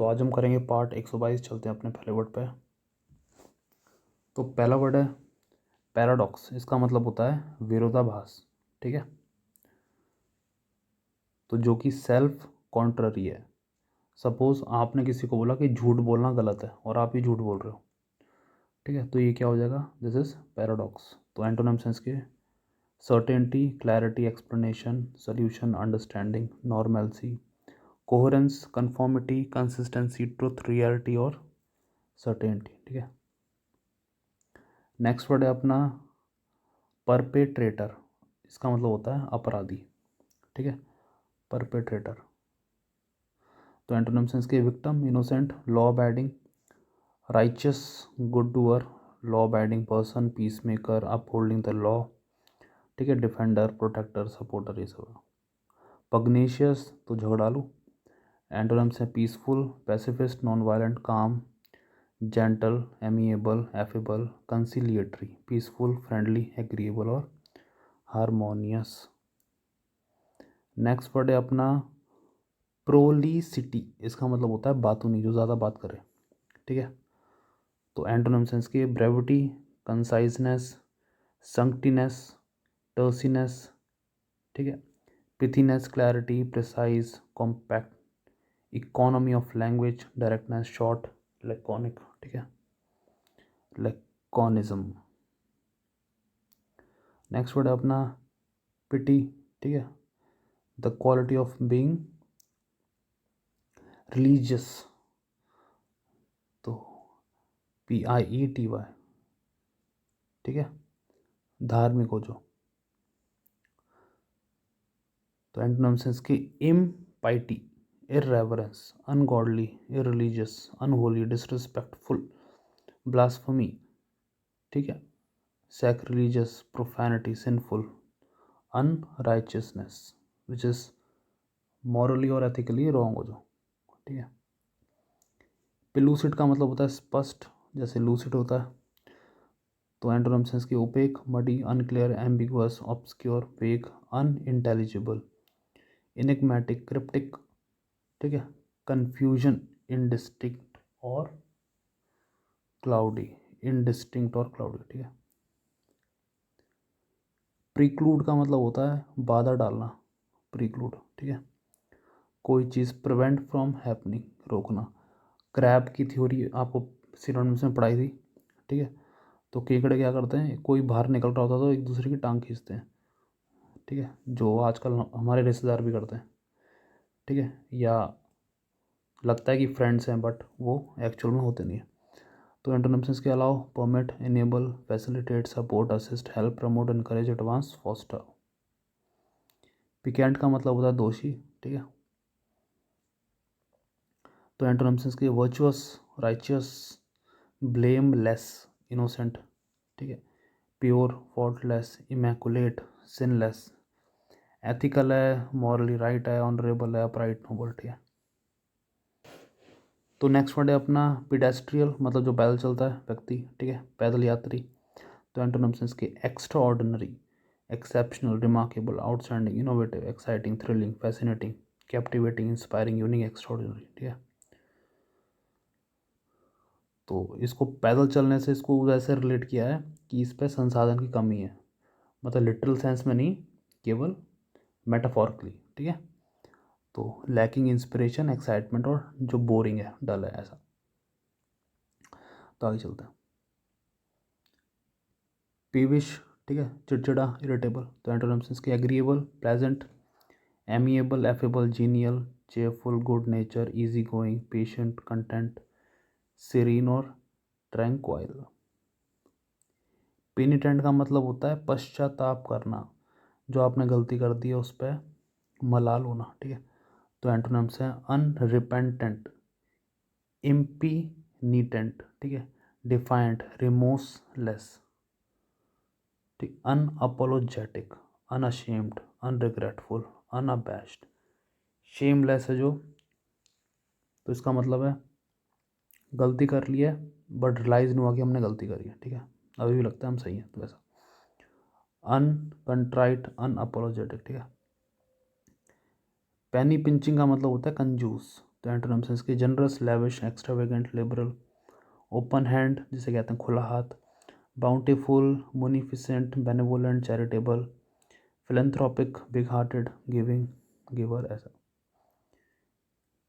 तो आज हम करेंगे पार्ट 122। चलते हैं अपने पहले वर्ड पे। तो पहला वर्ड है पैराडॉक्स। इसका मतलब होता है विरोधाभास। ठीक है, तो जो कि सेल्फ कॉन्ट्ररी है। सपोज आपने किसी को बोला कि झूठ बोलना गलत है और आप ही झूठ बोल रहे हो। ठीक है, तो ये क्या हो जाएगा, दिस इज पैराडॉक्स। तो एंटोनिम्स हैं इसके certainty, clarity, explanation, solution, understanding, normalcy, coherence, conformity, consistency, truth, reality और सर्टेनिटी। ठीक है, नेक्स्ट वर्ड है अपना परपेट्रेटर। इसका मतलब होता है अपराधी। ठीक है, परपेट्रेटर। तो एंटोनिम्स इसके victim, innocent, law abiding, righteous, good doer, law abiding person, peacemaker, upholding the law. ठीक है, डिफेंडर, प्रोटेक्टर, सपोर्टर, ये सब। पग्नेशियस तो झगड़ालू। एंटोनिम्स है peaceful, pacifist, non violent, calm, gentle, amiable, affable, conciliatory, peaceful, friendly, agreeable और harmonious. Next word है अपना प्रोलिसिटी। इसका मतलब होता है बातूनी, जो ज़्यादा बात करे। ठीक है, तो एंटोनिम्स इसके ब्रेविटी, कंसाइजनेस, संक्टिनेस, टर्सीनेस। ठीक है, pithiness, clarity, precise, compact, economy of language, directness, short, laconic. ठीक है, लैकोनिज्म। नेक्स्ट वर्ड है अपना पिटी। ठीक है, the quality of being religious. तो PIETY। ठीक है, धार्मिक हो जो। तो एंटोनिम्स इसकी इम्पाइटी, इररेवरेंस, अनगॉडली, इररिलीजियस, अनहोली, डिसरिस्पेक्टफुल, ब्लास्फेमी। ठीक है, सैक्रिलीजियस, प्रोफैनिटी, सिंफुल, अनराइचियसनेस विच इज मॉरली और एथिकली रॉन्ग हो जो। ठीक है, पिलूसिड का मतलब होता है स्पष्ट, जैसे लूसिड होता है। तो एंटोनिम्स की opaque, muddy, unclear, ambiguous, obscure, vague, unintelligible, enigmatic, cryptic. ठीक है, कन्फ्यूजन, इनडिस्टिंक्ट और क्लाउडी, इनडिस्टिंक्ट और क्लाउडी। ठीक है, प्रीक्लूड का मतलब होता है बाधा डालना, प्रीक्लूड। ठीक है, कोई चीज़ प्रिवेंट फ्रॉम हैपनिंग, रोकना। क्रैब की थ्योरी आपको सिनोनिम्स में पढ़ाई थी। ठीक है, तो केकड़े क्या करते हैं, कोई बाहर निकल रहा होता तो एक दूसरे की टांग खींचते हैं। ठीक है, जो आजकल हमारे रिश्तेदार भी करते हैं। ठीक है, या लगता है कि फ्रेंड्स हैं बट वो एक्चुअल में होते नहीं है। तो एंटोनिम्स के अलावा permit, enable, facilitate, support, assist, help, promote, encourage, advance, foster. Piquant का मतलब होता है दोषी। ठीक है, तो एंटोनिम्स के वर्चुअस, राइचियस, ब्लेमलेस, इनोसेंट। ठीक है, pure, faultless, immaculate, sinless, ethical है, मॉरली राइट है, ऑनरेबल है, अपराइट, नोबल। ठीक है, तो नेक्स्ट वर्ड है अपना पिडेस्ट्रियल, मतलब जो पैदल चलता है व्यक्ति। ठीक है, पैदल यात्री। तो एंटोनिम्स के extra ordinary, exceptional, remarkable, outstanding, innovative, exciting, thrilling, fascinating, captivating, inspiring, unique, extraordinary. ठीक है, तो इसको पैदल चलने से इसको वैसे रिलेट किया है कि इस पर संसाधन की कमी है, मतलब लिटरल सेंस में नहीं, केवल मेटाफॉरिकली। ठीक है, तो लैकिंग इंस्पिरेशन, एक्साइटमेंट और जो बोरिंग है, डल है, ऐसा। तो आगे चलते हैं। पीविश, ठीक है, चिड़चिड़ा, इरिटेबल। तो एंटोनिम्स के agreeable, pleasant, amiable, affable, genial, cheerful, good nature, easy going, patient, content, serene और ट्रैंक्वाइल। पेनिटेंट का मतलब होता है पश्चाताप करना, जो आपने गलती कर दी है उस पर मलाल होना। ठीक है, तो एंटोनिम्स है अनरिपेंटेंट, इम्पीनिटेंट। ठीक है, डिफाइंट, रिमोर्सलेस। ठीक, अनअपोलोजेटिक, अनअशेम्ड, अनरिग्रेटफुल, अनअबैश्ड। शेमलेस है जो, तो इसका मतलब है गलती कर ली है बट रियलाइज़ नहीं हुआ कि हमने गलती करी है। ठीक है, अभी भी लगता है हम सही हैं, तो वैसा। अनकंट्राइट, अनअपोलोजेटिक। ठीक है, पेनी पिंचिंग का मतलब होता है कंजूस, तो एंटोनिम सेंस के generous, lavish, extravagant, liberal, open handed जिसे कहते हैं खुला हाथ, bountiful, munificent, benevolent, charitable, philanthropic, big hearted, giving, giver, ऐसा।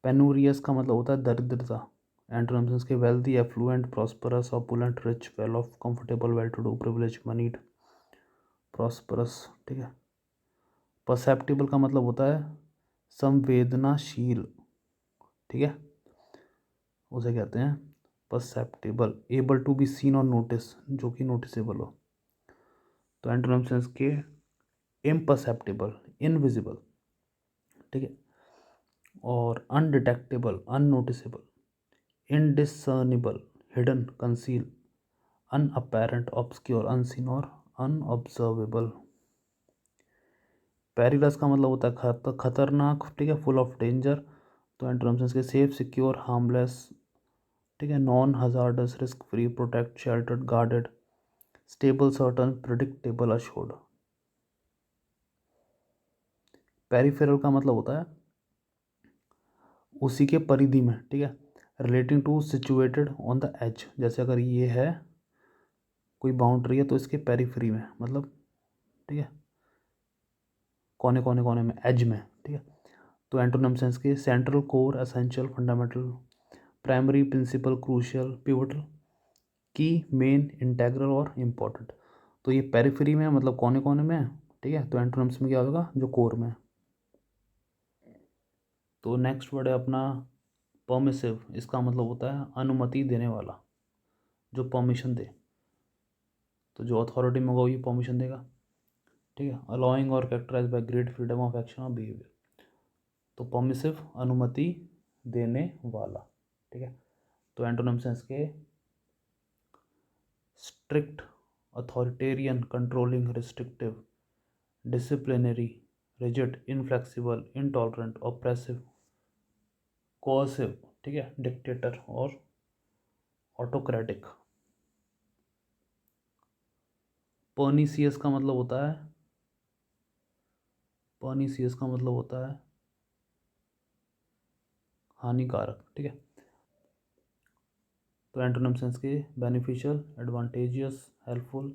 पेनूरियस का मतलब होता है दरिद्रता। एंटोनिम सेंस के wealthy, affluent, prosperous, opulent, rich, well off, comfortable, well to do, privileged, moneyed, prosperous, ठीक है। परसेप्टिबल का मतलब होता है संवेदनाशील, ठीक है, उसे कहते हैं perceptible. Able to be seen और नोटिस, जो कि नोटिसेबल हो। तो एंटोनिम सेंस के इम्परसेप्टिबल, इनविजिबल, ठीक है, और undetectable, unnoticeable, indiscernible, hidden, conceal, unapparent, obscure, unseen और अनऑब्जर्वेबल। पेरिलस का मतलब होता है खतरनाक, ठीक है, फुल ऑफ डेंजर। तो एंटोनिम सेंस के सेफ, सिक्योर, हार्मलेस, ठीक है, non hazardous, risk free, protect, sheltered, guarded, stable, certain, predictable, assured. Peripheral का मतलब होता है उसी के परिधि में, ठीक है, relating to, situated on the edge. जैसे अगर ये है कोई बाउंड्री है तो इसके पेरिफेरी में, मतलब, ठीक है, कोने कोने कोने में, एज में, ठीक है। तो एंटोनिम सेंस के central, core, essential, fundamental, primary, principal, crucial, pivotal, key, main, integral और इम्पोर्टेंट। तो ये पेरिफेरी में मतलब कोने कोने में है, ठीक है। तो एंटोनिम्स में क्या होगा, जो कोर में है। तो नेक्स्ट वर्ड है अपना परमिसिव। इसका मतलब होता है अनुमति देने वाला, जो परमिशन दे। तो जो अथॉरिटी में होगा ये परमिशन देगा, ठीक है। अलाउइंग और characterise by great freedom of action और बिहेवियर। तो परमिसिव, अनुमति देने वाला, ठीक है। तो एंटोनिम सेंस के strict, authoritarian, controlling, restrictive, disciplinary, rigid, inflexible, intolerant, oppressive, coercive, ठीक है, डिक्टेटर और ऑटोक्रेटिक। पर्निसियस का मतलब होता है, पर्निसियस का मतलब होता है हानिकारक, ठीक है। तो एंटोनिम सेंस के beneficial, advantageous, helpful,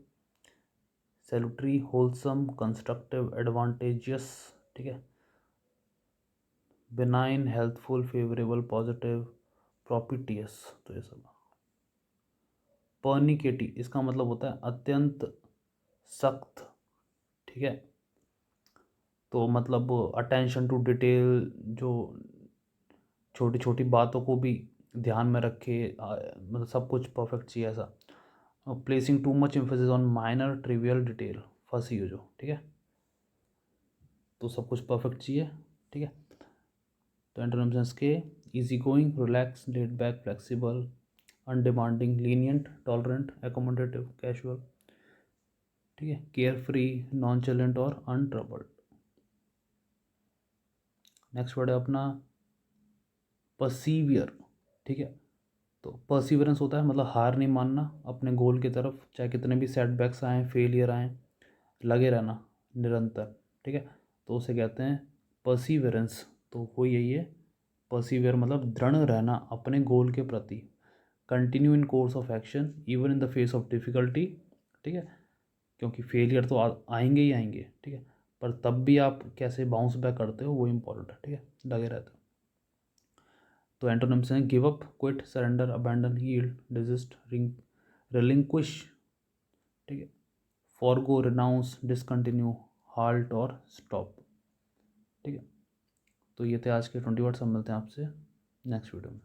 salutary, wholesome, constructive, advantageous, ठीक है, benign, healthful, favourable, positive, propitious. तो ये सब। पर्निकेटी इसका मतलब होता है अत्यंत सख्त, ठीक है। तो मतलब अटेंशन टू डिटेल, जो छोटी छोटी बातों को भी ध्यान में रखे, मतलब सब कुछ परफेक्ट चाहिए ऐसा। Placing too much emphasis on minor trivial detail, फंसी हो जो, ठीक है। तो सब कुछ परफेक्ट चाहिए, ठीक है। तो एंटोनिम सेंस के easy going, relax, laid back, flexible, undemanding, lenient, tolerant, accommodating, casual, ठीक है, केयर फ्री, नॉनचलेंट और अनट्रबल्ड। नेक्स्ट वर्ड है अपना परसीवियर, ठीक है। तो परसिवरेंस होता है मतलब हार नहीं मानना अपने गोल की तरफ, चाहे कितने भी सेटबैक्स आएँ, फेलियर आएँ, लगे रहना निरंतर, ठीक है। तो उसे कहते हैं परसिवरेंस। तो वो यही है, परसिवियर मतलब दृढ़ रहना अपने गोल के प्रति, continue in course of action even in the face of difficulty, ठीक है। क्योंकि फेलियर तो आएंगे ही आएंगे, ठीक है, पर तब भी आप कैसे बाउंस बैक करते हो वो इम्पोर्टेंट है, ठीक है, लगे रहते हो। तो एंटोनिम्स हैं give up, quit, surrender, abandon, yield, desist, relinquish, ठीक है, फॉरगो, रिनाउंस, डिसकंटिन्यू, हाल्ट और स्टॉप, ठीक है। तो ये थे आज के 20 वर्ड्स। हम मिलते हैं आपसे नेक्स्ट वीडियो में।